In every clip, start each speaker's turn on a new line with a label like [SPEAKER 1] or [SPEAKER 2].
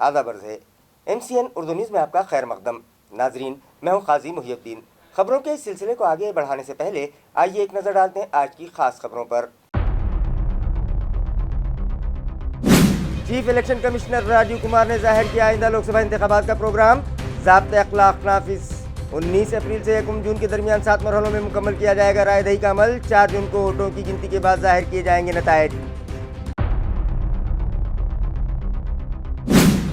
[SPEAKER 1] आधा बर्ज है। MCN Urdu news में आपका खैर मकदम। नाजरीन, मैं हूँ काजी मुहियुद्दीन। खबरों के इस सिलसिले को आगे बढ़ाने से पहले आइए एक नज़र डालते हैं आज की खास खबरों पर। Chief election commissioner Rajiv Kumar ने जाहिर किया आइंदा लोकसभा इंतखाबात का प्रोग्राम। ज़ाब्ते अखलाक नाफिज। 19 अप्रैल से 1 जून के दरमियान 7 मरहलों में मुकम्मल किया जाएगा राय दही का अमल। 4 जून को वोटों की गिनती के बाद जाहिर किए जाएंगे नताइज।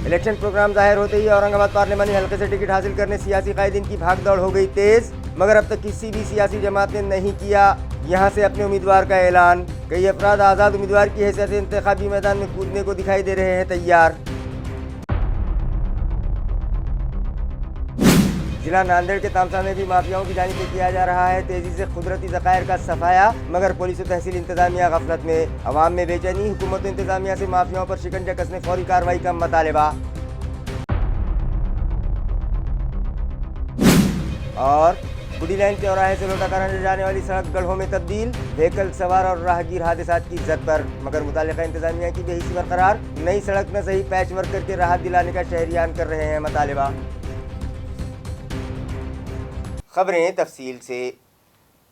[SPEAKER 1] इलेक्शन प्रोग्राम जाहिर होते ही औरंगाबाद पार्लिमानी हल्के से टिकट हासिल करने सियासी कायदीन की भागदौड़ हो गई तेज, मगर अब तक किसी भी सियासी जमात ने नहीं किया यहां से अपने उम्मीदवार का ऐलान। कई अफराद आज़ाद उम्मीदवार की हैसियत से इंतखाबी मैदान में कूदने को दिखाई दे रहे हैं तैयार। जिला नांदेड़ के तामसा में भी माफियाओं की जानिब से किया जा रहा है तेजी से कुदरती ज़खायर का सफाया, मगर पुलिस और तहसील इंतजामिया गफलत में। अवाम में बेचैनी, हुकूमत इंतजामिया से माफियाओं पर शिकंजा कसने फौरी कार्रवाई का मुतालिबा। और गुडी लाइन चौराहे से लोटाकाना जाने वाली सड़क गड्ढों में तब्दील, व्हीकल सवार और राहगीर हादसात की जद पर, मगर मुतालिका इंतजामिया की बेहिसी बरकरार। नई सड़क में सही पैच वर्क करके राहत दिलाने का शहरियान कर रहे हैं मुतालिबा। खबरें तफसील से।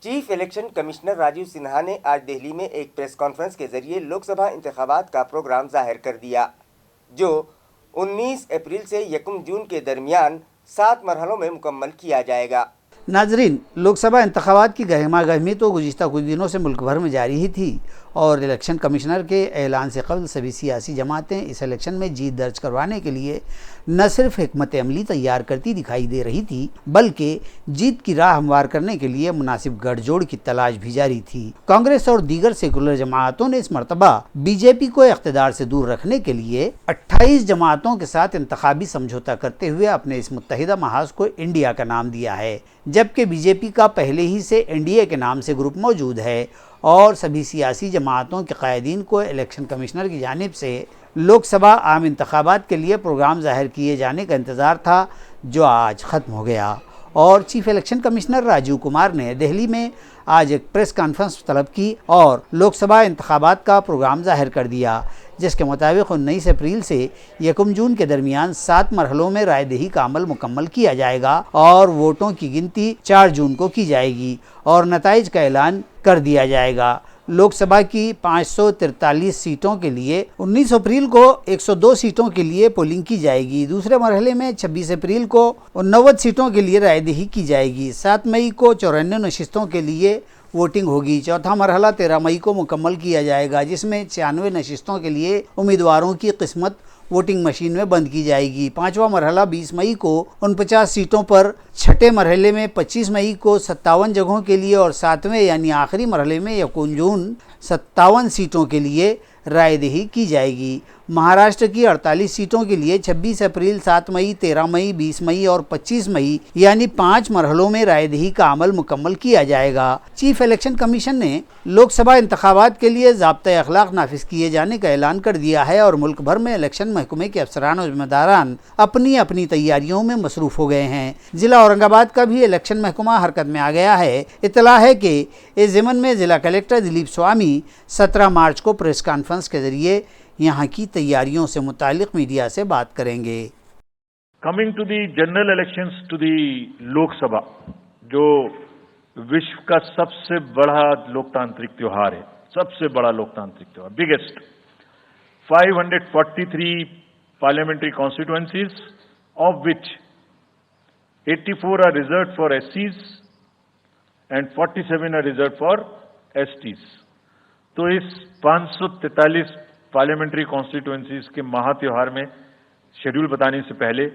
[SPEAKER 1] Chief election commissioner Rajiv Sinha ने आज दिल्ली में एक प्रेस कॉन्फ्रेंस के जरिए लोकसभा इंतखाबात का प्रोग्राम जाहिर कर दिया, जो 19 अप्रैल से 1 जून के दरमियान 7 मरहलों में मुकम्मल किया जाएगा।
[SPEAKER 2] नाजरीन, लोकसभा इंतखाबात की गहमा गहमी तो गुज़िश्ता कुछ दिनों से मुल्क भर में जारी ही थी और इलेक्शन कमिश्नर के ऐलान से कबल सभी सियासी जमातें इस इलेक्शन में जीत दर्ज करवाने के लिए न सिर्फ हिकमत अमली तैयार करती दिखाई दे रही थी, बल्कि जीत की राह हमवार करने के लिए मुनासिब गठजोड़ की तलाश भी जारी थी। कांग्रेस और दीगर सेकुलर जमातों ने इस मरतबा बीजेपी को इख्तिदार से दूर रखने के लिए 28 जमातों के साथ इंतखाबी समझौता करते हुए अपने इस मुत्तहिदा महाज को इंडिया का नाम दिया है, जबकि बीजेपी का पहले ही से एनडीए के नाम से ग्रुप मौजूद है और सभी सियासी जमातों के कायदीन को इलेक्शन कमिश्नर की जानिब से लोकसभा आम इंतखाबात के लिए प्रोग्राम जाहिर किए जाने का इंतज़ार था, जो आज ख़त्म हो गया। और chief election commissioner Rajiv Kumar ने दिल्ली में आज एक प्रेस कॉन्फ्रेंस तलब की और लोकसभा इंतखाबात का प्रोग्राम जाहिर कर दिया, जिसके मुताबिक 19 अप्रैल से 1 जून के दरमियान 7 मरहलों में राय दही का अमल मुकम्मल किया जाएगा और वोटों की गिनती 4 जून को की जाएगी और नताइज का ऐलान कर दिया जाएगा। लोकसभा की 543 सीटों के लिए 19 अप्रैल को 102 सीटों के लिए पोलिंग की जाएगी। दूसरे मरहले में 26 अप्रैल को 90 सीटों के लिए राय दही की जाएगी। 7 मई को 94 नशिस्तों के लिए वोटिंग होगी। चौथा मरहला 13 मई को मुकम्मल किया जाएगा, जिसमें 96 नशिस्तों के लिए उम्मीदवारों की किस्मत वोटिंग मशीन में बंद की जाएगी। 5वां मरहला 20 मई को 49 सीटों पर, छठे मरहले में 25 मई को 57 जगहों के लिए और 7वें यानी आखिरी मरहले में 1 जून 57 सीटों के लिए राय दही की जाएगी। महाराष्ट्र की 48 सीटों के लिए 26 अप्रैल, 7 मई, 13 मई, 20 मई और 25 मई यानी 5 मरहलों में राय दही का अमल मुकम्मल किया जाएगा। चीफ इलेक्शन कमीशन ने लोकसभा इंतखाबात के लिए ज़ाब्ता अखलाक नाफिज किए जाने का ऐलान कर दिया है और मुल्क भर में इलेक्शन महकमे के अफसरान और जिम्मेदारान अपनी अपनी तैयारियों में मसरूफ़ हो गए हैं। जिला औरंगाबाद का भी इलेक्शन महकमा हरकत में आ गया है। इत्तला है कि इस ज़िमन में ज़िला कलेक्टर दिलीप स्वामी 17 मार्च को प्रेस कॉन्फ्रेंस के जरिए यहाँ की तैयारियों से मुतालिक मीडिया से बात करेंगे।
[SPEAKER 3] Coming to the general elections to the Lok Sabha, जो विश्व का सबसे बड़ा लोकतांत्रिक त्योहार है, सबसे बड़ा लोकतांत्रिक त्योहार, biggest 543 parliamentary constituencies, of which 84 are reserve for एससीज and 47 are reserve for STs. तो इस 543 पार्लियामेंट्री कॉन्स्टिट्यूएंसीज के महा त्योहार में शेड्यूल बताने से पहले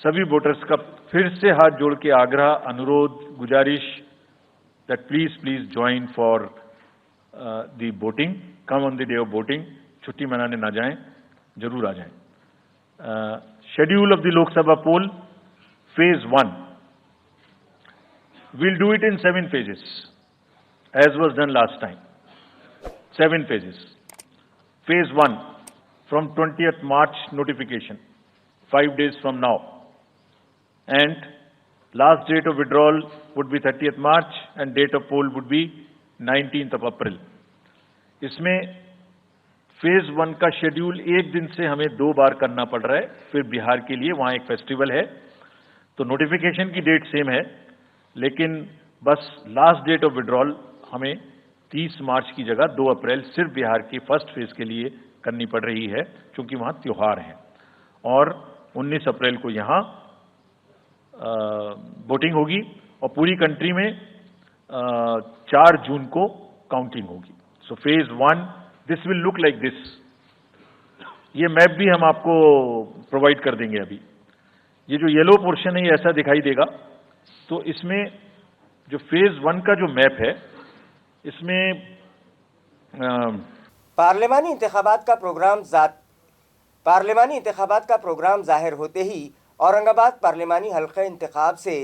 [SPEAKER 3] सभी वोटर्स का फिर से हाथ जोड़ के आग्रह, अनुरोध, गुजारिश that please join for the voting, come on the day of voting. छुट्टी मनाने ना जाएं, जरूर आ जाएं। Schedule of the Lok Sabha poll, phase 1, we'll do it in 7 phases as was done last time. 7 phases. Phase 1 from 20th March notification, 5 days from now, and last date of withdrawal would be 30th March and date of poll would be 19th of April. इसमें phase 1 का schedule एक दिन से हमें 2 बार करना पड़ रहा है, फिर बिहार के लिए वहां एक फेस्टिवल है, तो नोटिफिकेशन की डेट सेम है, लेकिन बस लास्ट डेट ऑफ विड्रॉल हमें 30 मार्च की जगह 2 अप्रैल सिर्फ बिहार की फर्स्ट फेज के लिए करनी पड़ रही है, क्योंकि वहां त्योहार है। और 19 अप्रैल को यहां वोटिंग होगी और पूरी कंट्री में 4 जून को काउंटिंग होगी। So phase 1 this will look like this. ये मैप भी हम आपको प्रोवाइड कर देंगे। अभी ये जो येलो पोर्शन है ये ऐसा दिखाई देगा। तो इसमें जो फेज 1 का जो मैप है इसमें
[SPEAKER 1] पार्लिमानी इंतखाबात का प्रोग्राम जाहिर होते ही औरंगाबाद पार्लिमानी हल्का इंतखाब से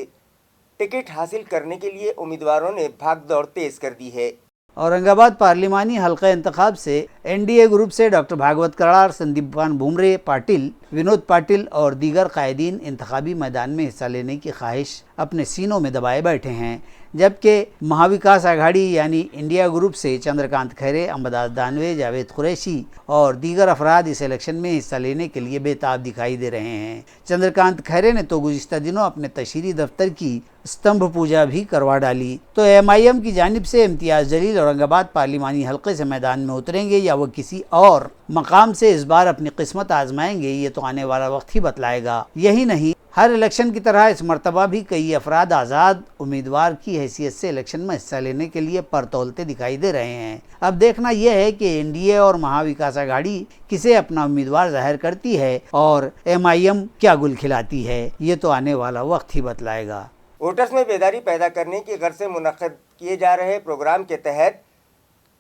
[SPEAKER 1] टिकट हासिल करने के लिए उम्मीदवारों ने भागदौड़ तेज कर दी है।
[SPEAKER 2] औरंगाबाद पार्लिमानी हल्का इंतखाब से एनडीए ग्रुप से डॉक्टर भागवत करार, संदीप भुमरे पाटिल, विनोद पाटिल और दीगर कायदीन इंतखाबी मैदान में हिस्सा लेने की ख्वाहिश अपने सीनों में दबाए बैठे हैं, जबकि महाविकास आघाड़ी यानी इंडिया ग्रुप से चंद्रकांत खैरे, अम्बदास दानवे, जावेद कुरैशी और दीगर अफराद इस इलेक्शन में हिस्सा लेने के लिए बेताब दिखाई दे रहे हैं। चंद्रकांत खैरे ने तो गुज़िश्ता दिनों अपने तशहीरी दफ्तर की स्तंभ पूजा भी करवा डाली। तो एमआईएम की जानिब से इम्तियाज़ जलील औरंगाबाद पार्लिमानी हल्के से मैदान में उतरेंगे या वो किसी और मकाम से इस बार अपनी किस्मत आजमाएंगे, ये तो आने वाला वक्त ही बतलाएगा। यही नहीं, हर इलेक्शन की तरह इस मरतबा भी कई अफराद आज़ाद उम्मीदवार की हैसियत से इलेक्शन में हिस्सा लेने के लिए परतौलते दिखाई दे रहे हैं। अब देखना यह है कि एनडीए और महाविकास आघाड़ी किसे अपना उम्मीदवार जाहिर करती है और एमआईएम क्या गुल खिलाती है, ये तो आने वाला वक्त ही बतलाएगा।
[SPEAKER 1] वोटर्स में बेदारी पैदा करने की गर्ज से मुनक्किद किए जा रहे प्रोग्राम के तहत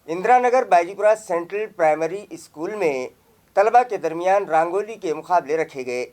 [SPEAKER 1] Indira Nagar Bajipura central primary school में तलबा के दरमियान रंगोली के मुकाबले रखे गए।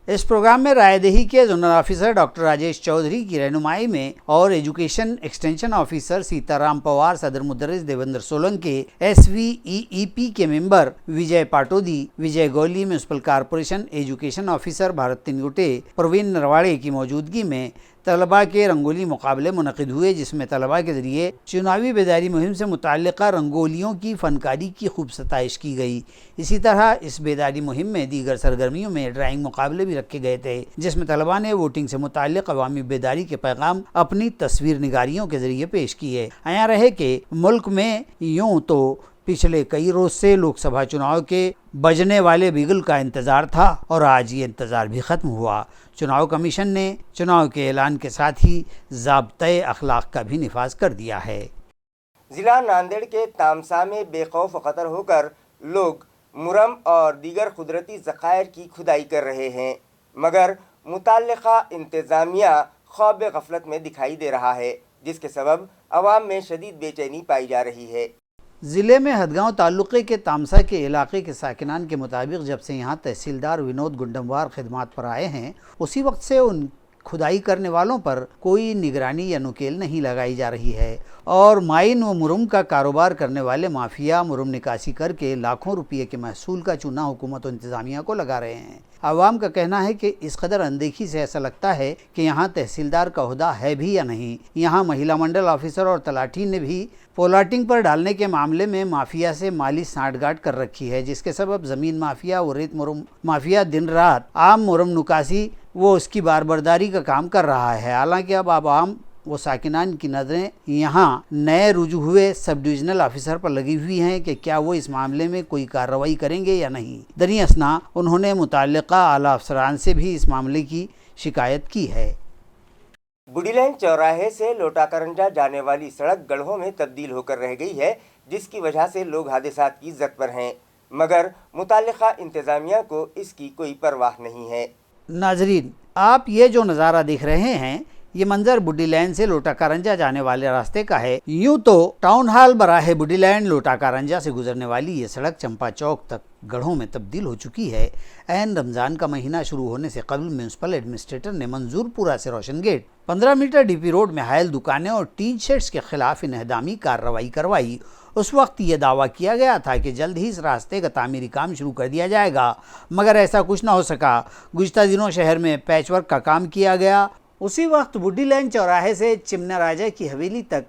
[SPEAKER 2] इस प्रोग्राम में रायदही के zonal officer doctor Rajesh Chaudhary की रहनुमाई में और education extension officer Sitaram Pawar, सदर मुदर्रिस देवेंद्र सोलंकी, SVEEP के member Vijay Patodi, Vijay Gauli, municipal corporation education officer Bharat Tingute, Praveen Narwade की मौजूदगी में तलबा के रंगोली मुकाबले मुनक़िद हुए, जिसमें तलबा के ज़रिए चुनावी बेदारी मुहिम से मुताल्लिक़ा रंगोलियों की फ़नकारी की खूब सताइश की गई। इसी तरह इस बेदारी मुहिम में दीगर सरगर्मियों में ड्राइंग मुकाबले भी रखे गए थे, जिसमें तलबा ने वोटिंग से मुताल्लिक़ अवामी बेदारी के पैगाम अपनी तस्वीर निगारियों के ज़रिए पेश किए। आया रहे कि मुल्क में यूँ तो पिछले कई रोज़ से लोकसभा चुनाव के बजने वाले बिगल का इंतज़ार था और आज ये इंतज़ार भी ख़त्म हुआ। चुनाव कमीशन ने चुनाव के ऐलान के साथ ही ज़ाब्ते अखलाक का भी निफाज कर दिया है।
[SPEAKER 1] ज़िला नांदेड़ के तामसा में बेखौफ ख़तर होकर लोग मुरम और दीगर कुदरती ज़खायर की खुदाई कर रहे हैं, मगर मुताल्लिक़ा इंतज़ामिया ख्वाब गफलत में दिखाई दे रहा है, जिसके सबब अवाम में शदीद बेचैनी पाई जा रही है।
[SPEAKER 2] ज़िले में हदगांव ताल्लुक़े के तामसा के इलाके के साकिनान के मुताबिक जब से यहाँ तहसीलदार विनोद गुंडमवार खिदमात पर आए हैं, उसी वक्त से उन खुदाई करने वालों पर कोई निगरानी या नुकेल नहीं लगाई जा रही है और माइन व मुरुम का कारोबार करने वाले माफिया मुरुम निकासी करके लाखों रुपये के महसूल का चूना हुकूमत और इंतज़ामिया को लगा रहे हैं। आवाम का कहना है कि इस कदर अनदेखी से ऐसा लगता है कि यहाँ तहसीलदार का ओहदा है भी या नहीं। यहाँ महिला मंडल ऑफिसर और तलाठी ने भी पोलाटिंग पर डालने के मामले में माफिया से माली सांठगांठ कर रखी है, जिसके सबब ज़मीन माफिया व रेत मुरुम माफिया दिन रात आम मुरुम निकासी वो उसकी बारबरदारी का काम कर रहा है। हालांकि अब आवाम वो साकिनान की नज़रें यहाँ नए रुजू हुए सब डिविजनल ऑफिसर पर लगी हुई हैं कि क्या वो इस मामले में कोई कार्रवाई करेंगे या नहीं। दरी असना उन्होंने मुताल्लिक़ा आला अफसरान से भी इस मामले की शिकायत की है।
[SPEAKER 1] बुढ़ीलैंड चौराहे से लोटाकरंजा जाने वाली सड़क गड्ढों में तब्दील होकर रह गई है, जिसकी वजह से लोग हादसात की जद पर हैं, मगर मुताल्लिक़ा इंतज़ामिया को इसकी कोई परवाह नहीं है।
[SPEAKER 2] नाजरीन, आप ये जो नज़ारा देख रहे हैं ये मंजर बुढ़ीलैंड से लोटाकारंजा जाने वाले रास्ते का है। यूं तो टाउन हॉल बराहे बुढ़ीलैंड लोटाकारंजा से गुजरने वाली ये सड़क चंपा चौक तक गढ़ों में तब्दील हो चुकी है। ऐन रमज़ान का महीना शुरू होने से कबल म्यूनसिपल एडमिनिस्ट्रेटर ने मंजूरपुरा से रोशन गेट 15 मीटर डीपी रोड में हायल दुकानें और टीन शेड्स के खिलाफ इन्हदामी कार्रवाई करवाई। उस वक्त ये दावा किया गया था कि जल्द ही इस रास्ते का तामीरी काम शुरू कर दिया जाएगा, मगर ऐसा कुछ ना हो सका। गुज़िश्ता दिनों शहर में पैचवर्क का काम किया गया। उसी वक्त बुढ़ीलैंड चौराहे से चिमना राजा की हवेली तक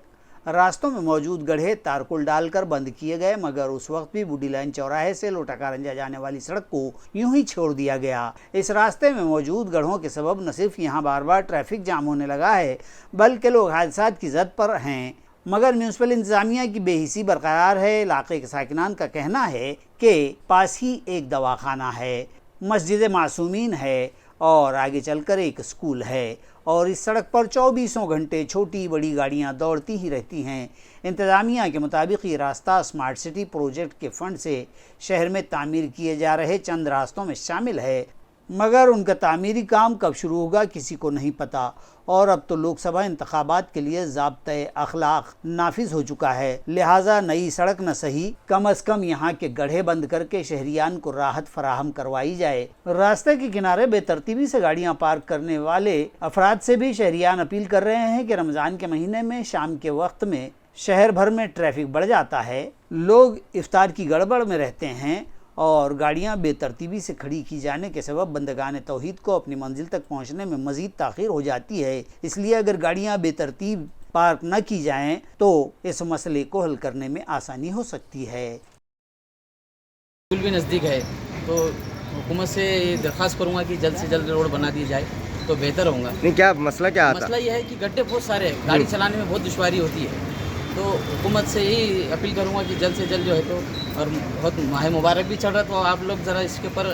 [SPEAKER 2] راستوں میں موجود گڑھے تارکول ڈال کر بند کیے گئے، مگر اس وقت بھی بوڈی لائن چوراہے سے لوٹا کارنجا جانے والی سڑک کو یوں ہی چھوڑ دیا گیا۔ اس راستے میں موجود گڑھوں کے سبب نہ صرف یہاں بار بار ٹریفک جام ہونے لگا ہے بلکہ لوگ حادثات کی زد پر ہیں، مگر میونسپل انتظامیہ کی بے حسی برقرار ہے۔ علاقے کے ساکنان کا کہنا ہے کہ پاس ہی ایک دواخانہ ہے، مسجد معصومین ہے اور آگے چل کر ایک اسکول ہے، اور اس سڑک پر 24 گھنٹے چھوٹی بڑی گاڑیاں دوڑتی ہی رہتی ہیں۔ انتظامیہ کے مطابق یہ راستہ اسمارٹ سٹی پروجیکٹ کے فنڈ سے شہر میں تعمیر کیے جا رہے چند راستوں میں شامل ہے، مگر ان کا تعمیری کام کب شروع ہوگا کسی کو نہیں پتہ، اور اب تو لوک سبھا انتخابات کے لیے ضابطۂ اخلاق نافذ ہو چکا ہے، لہٰذا نئی سڑک نہ صحیح، کم از کم یہاں کے گڑھے بند کر کے شہریان کو راحت فراہم کروائی جائے۔ راستے کے کنارے بے ترتیبی سے گاڑیاں پارک کرنے والے افراد سے بھی شہریان اپیل کر رہے ہیں کہ رمضان کے مہینے میں شام کے وقت میں شہر بھر میں ٹریفک بڑھ جاتا ہے، لوگ افطار کی گڑبڑ میں رہتے ہیں اور گاڑیاں بے ترتیبی سے کھڑی کی جانے کے سبب بندگان توحید کو اپنی منزل تک پہنچنے میں مزید تاخیر ہو جاتی ہے۔ اس لیے اگر گاڑیاں بے ترتیب پارک نہ کی جائیں تو اس مسئلے کو حل کرنے میں آسانی ہو سکتی ہے۔
[SPEAKER 4] اسکول بھی نزدیک ہے تو حکومت سے درخواست کروں گا کہ جلد سے جلد روڈ بنا دی جائے تو بہتر ہوگا۔
[SPEAKER 1] نہیں، کیا مسئلہ کیا آتا؟
[SPEAKER 4] مسئلہ یہ ہے کہ گڈھے بہت سارے ہیں، گاڑی چلانے میں بہت دشواری ہوتی ہے، تو حکومت سے یہی اپیل کروں گا کہ جلد سے جلد جو ہے تو، اور بہت ماہ مبارک بھی چل رہا تو آپ لوگ ذرا اس کے اوپر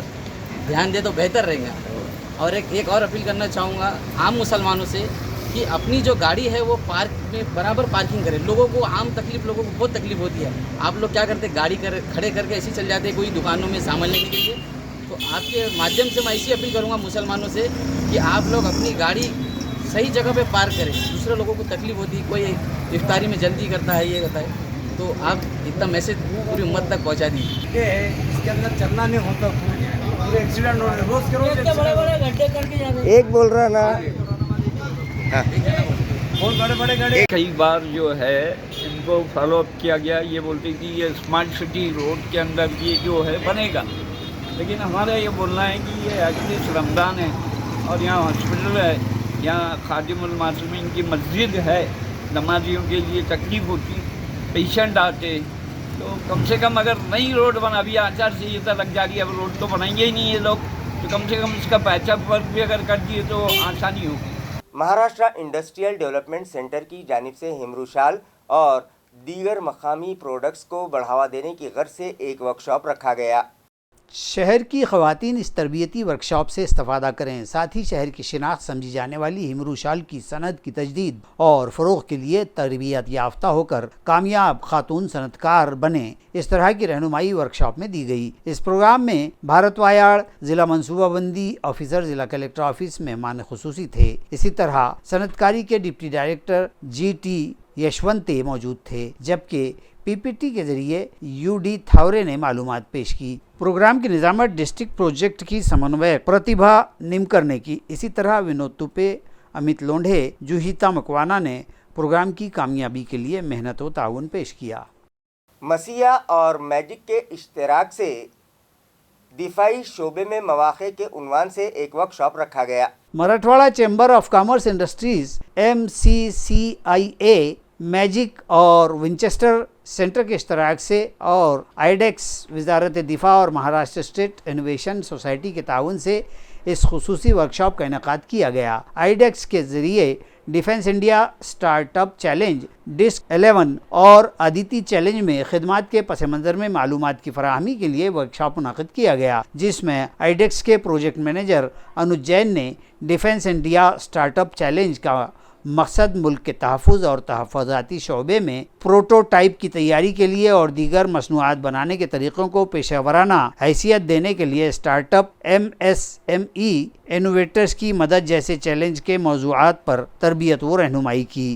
[SPEAKER 4] دھیان دیں تو بہتر رہیں گا۔ اور ایک اور اپیل کرنا چاہوں گا عام مسلمانوں سے کہ اپنی جو گاڑی ہے وہ پارک میں برابر پارکنگ کرے۔ لوگوں کو لوگوں کو بہت تکلیف ہوتی ہے، آپ لوگ کیا کرتے گاڑی کھڑے کر کے ایسے چل جاتے ہیں کوئی دکانوں میں سامان لینے کے لیے۔ تو آپ کے مادھیم سے میں ایسی اپیل کروں گا مسلمانوں سے کہ آپ لوگ اپنی گاڑی صحیح جگہ پہ پارک کریں، دوسرے لوگوں کو تکلیف ہوتی ہے، کوئی افطاری میں جلدی کرتا ہے، یہ کرتا ہے، تو آپ اتنا میسج پوری امت تک پہنچا دیجیے۔
[SPEAKER 5] اس کے اندر چلنا نہیں ہوتا، پورے ایکسیڈنٹ ہو رہے روز کے روز،
[SPEAKER 4] بڑے گڈھے کر کے جاتے
[SPEAKER 1] ایک بول رہا نا،
[SPEAKER 5] بہت بڑے بڑے گاڑی۔
[SPEAKER 6] کئی بار جو ہے ان کو فالو اپ کیا گیا، یہ بولتے کہ یہ اسمارٹ سٹی روڈ کے اندر یہ جو ہے بنے گا، لیکن ہمارا یہ بولنا ہے کہ یہ ایٹلیسٹ رمضان ہے اور یہاں ہاسپٹل ہے، یہاں خادم المعصومین کی مسجد ہے، نمازیوں کے لیے تکلیف ہوتی، پیشنٹ آتے، تو کم سے کم اگر نئی روڈ بنا، ابھی آچار سنہتا لگ جا رہی ہے، اب روڈ تو بنائیں گے ہی نہیں یہ لوگ، تو کم سے کم اس کا پیچ اپ ورک بھی اگر کر دیے تو آسانی ہوگی۔
[SPEAKER 1] مہاراشٹرا انڈسٹریل ڈیولپمنٹ سینٹر کی جانب سے ہمرو شال اور دیگر مقامی پروڈکٹس کو بڑھاوا دینے کی غرض سے ایک ورکشاپ رکھا گیا۔
[SPEAKER 2] شہر کی خواتین اس تربیتی ورکشاپ سے استفادہ کریں، ساتھ ہی شہر کی شناخت سمجھی جانے والی ہمرو شال کی صنعت کی تجدید اور فروغ کے لیے تربیت یافتہ ہو کر کامیاب خاتون صنعت کار بنیں، اس طرح کی رہنمائی ورکشاپ میں دی گئی۔ اس پروگرام میں بھارت وایاڑ ضلع منصوبہ بندی آفیسر ضلع کلکٹر آفس مہمان خصوصی تھے۔ اسی طرح صنعت کاری کے ڈپٹی ڈائریکٹر جی ٹی یشونتے موجود تھے، جبکہ پی پی ٹی کے ذریعے یو ڈی تھاورے نے معلومات پیش کی۔ پروگرام کی نظامت ڈسٹرکٹ پروجیکٹ کی سمنوے پرتیبھا نیمکر نے کی۔ اسی طرح ونود توپے، امیت لونڈھے، جوہیتا مکوانا نے پروگرام کی کامیابی کے لیے محنت و تعاون پیش کیا۔
[SPEAKER 1] مسیح اور میجک کے اشتراک سے دفاعی شعبے میں مواقع کے عنوان سے ایک ورکشاپ رکھا گیا۔
[SPEAKER 2] Marathwada chamber of commerce industries MCCIA magic اور ونچسٹر سینٹر کے اشتراک سے اور آئیڈیکس وزارت دفاع اور مہاراشٹر اسٹیٹ انوویشن سوسائٹی کے تعاون سے اس خصوصی ورکشاپ کا انعقاد کیا گیا۔ آئیڈیکس کے ذریعے defence India start up challenge, disk 11 اور آدیتی چیلنج میں خدمات کے پس منظر میں معلومات کی فراہمی کے لیے ورکشاپ منعقد کیا گیا، جس میں آئیڈیکس کے پروجیکٹ مینیجر انوج جین نے defence India start up challenge کا مقصد ملک کے تحفظ اور تحفظاتی شعبے میں پروٹوٹائپ کی تیاری کے لیے اور دیگر مصنوعات بنانے کے طریقوں کو پیشہ ورانہ حیثیت دینے کے لیے اسٹارٹ اپ MSME انوویٹرز کی مدد جیسے چیلنج کے موضوعات پر تربیت و رہنمائی کی۔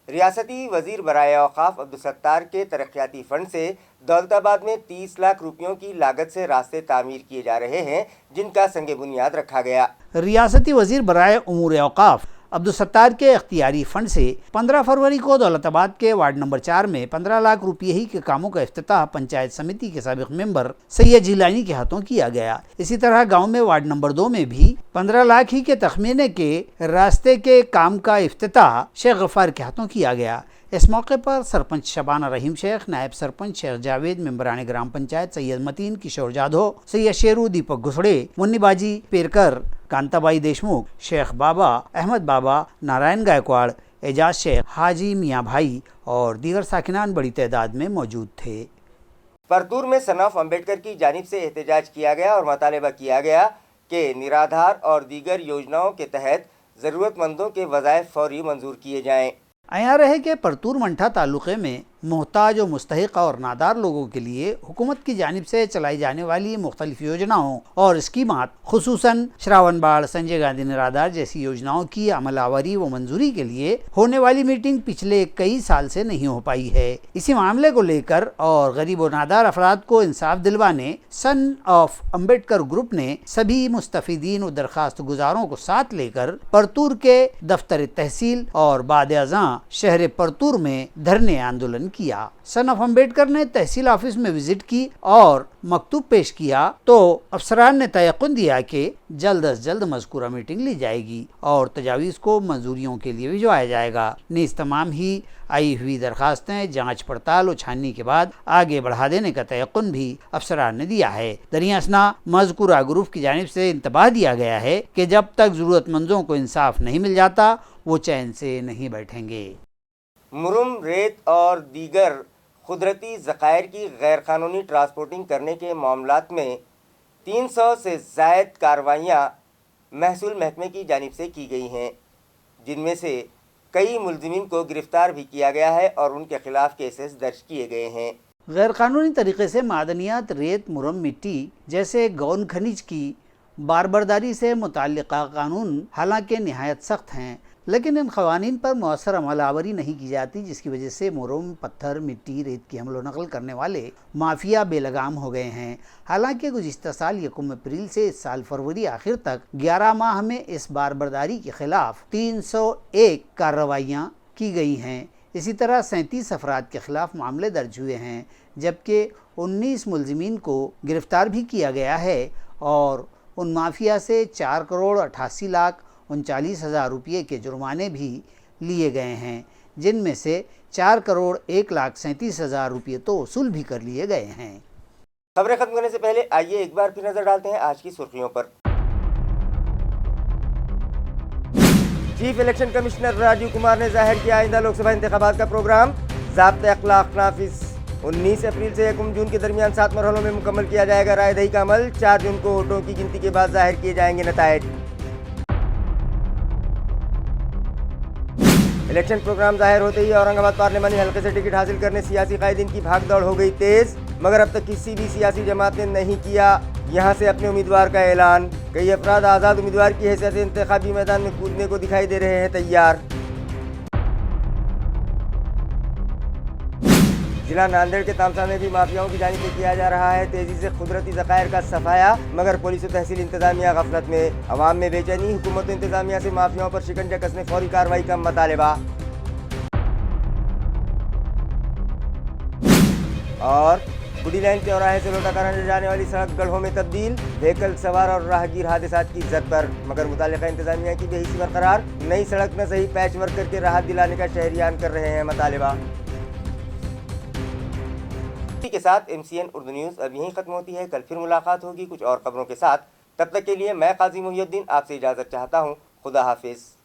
[SPEAKER 1] ریاستی وزیر برائے اوقاف عبدالستار کے ترقیاتی فنڈ سے دولت آباد میں 30 لاکھ روپیوں کی لاگت سے راستے تعمیر کیے جا رہے ہیں، جن کا سنگ بنیاد رکھا گیا۔
[SPEAKER 2] ریاستی وزیر برائے امور اوقاف عبدالستار کے اختیاری فنڈ سے 15 فروری کو دولت آباد کے وارڈ نمبر 4 میں 15 لاکھ روپے ہی کے کاموں کا افتتاح پنچایت سمیتی کے سابق ممبر سید جیلانی کے ہاتھوں کیا گیا۔ اسی طرح گاؤں میں وارڈ نمبر 2 میں بھی 15 لاکھ ہی کے تخمینے کے راستے کے کام کا افتتاح شیخ غفار کے ہاتھوں کیا گیا۔ اس موقع پر سرپنچ شبانہ رحیم شیخ، نائب سرپنچ شیخ جاوید، ممبران گرام پنچایت سید متین، کشور جادھو، سید شیرو، دیپک گھسڑے، منی باجی پیرکر، کانتا بائی دیشمکھ، شیخ بابا، احمد بابا، نارائن گائیکواڑ، اعجاز شیخ، حاجی میاں بھائی اور دیگر ساکنان بڑی تعداد میں موجود تھے۔
[SPEAKER 1] پرتور میں سن آف امبیڈکر کی جانب سے احتجاج کیا گیا اور مطالبہ کیا گیا کہ نرادھار اور دیگر یوجناؤں کے تحت ضرورت مندوں کے وظائف فوری منظور کیے جائیں۔
[SPEAKER 2] عیاں رہے کہ پرتور منٹھا تعلقے میں محتاج و مستحق اور نادار لوگوں کے لیے حکومت کی جانب سے چلائی جانے والی مختلف یوجناؤں اور اسکیمات، خصوصاً شراون باڑ، سنجے گاندھی نرادار جیسی یوجناؤں کی عمل آوری و منظوری کے لیے ہونے والی میٹنگ پچھلے کئی سال سے نہیں ہو پائی ہے۔ اسی معاملے کو لے کر اور غریب و نادار افراد کو انصاف دلوانے سن آف امبیڈکر گروپ نے سبھی مستفیدین و درخواست گزاروں کو ساتھ لے کر پرتور کے دفتر تحصیل اور بعد ازاں شہر پرتور میں دھرنے آندولن کیا۔ سن آف امبیڈکر نے تحصیل آفس میں وزٹ کی اور مکتوب پیش کیا تو افسران نے تیقن دیا کہ جلد از جلد مذکورہ میٹنگ لی جائے گی اور تجاویز کو منظوریوں کے لیے بھجوایا جائے گا، نیز تمام ہی آئی ہوئی درخواستیں جانچ پڑتال و چھاننی کے بعد آگے بڑھا دینے کا تیقن بھی افسران نے دیا ہے۔ دریں اثنا مذکورہ گروپ کی جانب سے انتباہ دیا گیا ہے کہ جب تک ضرورت مندوں کو انصاف نہیں مل جاتا وہ چین سے نہیں بیٹھیں گے۔
[SPEAKER 1] مرم، ریت اور دیگر قدرتی ذخائر کی غیر قانونی ٹرانسپورٹنگ کرنے کے معاملات میں 300 سے زائد کارروائیاں محصول محکمے کی جانب سے کی گئی ہیں، جن میں سے کئی ملزمین کو گرفتار بھی کیا گیا ہے اور ان کے خلاف کیسز درج کیے گئے ہیں۔
[SPEAKER 2] غیر قانونی طریقے سے معدنیات، ریت، مرم، مٹی جیسے گون کھنج کی باربرداری سے متعلقہ قانون حالانکہ نہایت سخت ہیں، لیکن ان قوانین پر مؤثر عمل آوری نہیں کی جاتی، جس کی وجہ سے مرم، پتھر، مٹی، ریت کی حمل و نقل کرنے والے مافیا بے لگام ہو گئے ہیں۔ حالانکہ گزشتہ سال 1 اپریل سے اس سال فروری آخر تک 11 ماہ میں اس باربرداری کے خلاف 301 کارروائیاں کی گئی ہیں۔ اسی طرح 37 افراد کے خلاف معاملے درج ہوئے ہیں، جبکہ 19 ملزمین کو گرفتار بھی کیا گیا ہے اور ان مافیا سے 4,88,39,000 روپے کے جرمانے بھی لیے گئے ہیں، جن میں سے 4,01,37,000 روپے تو وصول بھی کر لیے گئے ہیں۔
[SPEAKER 1] خبریں ختم کرنے سے پہلے آئیے ایک بار پھر نظر ڈالتے ہیں آج کی سرخیوں پر۔ Chief election commissioner Rajiv Kumar نے ظاہر کیا آئندہ لوک سبھا انتخابات کا پروگرام۔ ضابطۂ اخلاق نافذ 19 اپریل سے 1 جون کے درمیان 7 مرحلوں میں مکمل کیا جائے گا رائے دہی کا عمل۔ 4 جون کو ووٹوں کی گنتی کے بعد ظاہر کیے جائیں گے نتائج۔ الیکشن پروگرام ظاہر ہوتے ہی اورنگ آباد پارلیمانی حلقے سے ٹکٹ حاصل کرنے سیاسی قائدین کی بھاگ دوڑ ہو گئی تیز، مگر اب تک کسی بھی سیاسی جماعت نے نہیں کیا یہاں سے اپنے امیدوار کا اعلان۔ کئی افراد آزاد امیدوار کی حیثیت سے انتخابی میدان میں کودنے کو دکھائی دے رہے ہیں تیار۔ ضلع ناندیڑ کے تامسا میں بھی مافیاؤں کی جانب سے کیا جا رہا ہے تیزی سے قدرتی ذخائر کا صفایا، مگر پولیس و تحصیل انتظامیہ غفلت میں۔ عوام میں بے چینی، حکومت و انتظامیہ سے مافیاؤں پر شکنجہ کسنے فوری کارروائی کا مطالبہ۔ اور بڈی لائن چوراہے سے لوٹا کرنے جانے والی سڑک گڑھوں میں تبدیل، وہیکل سوار اور راہگیر حادثات کی زد پر، مگر متعلقہ انتظامیہ کی بے حسی برقرار۔ نئی سڑک میں صحیح پیچ ورک کر کے راحت دلانے کا شہریان کر رہے ہیں مطالبہ۔ اسی کے ساتھ MCN اردو نیوز اب یہیں ختم ہوتی ہے۔ کل پھر ملاقات ہوگی کچھ اور خبروں کے ساتھ، تب تک کے لیے میں قاضی محی الدین آپ سے اجازت چاہتا ہوں۔ خدا حافظ۔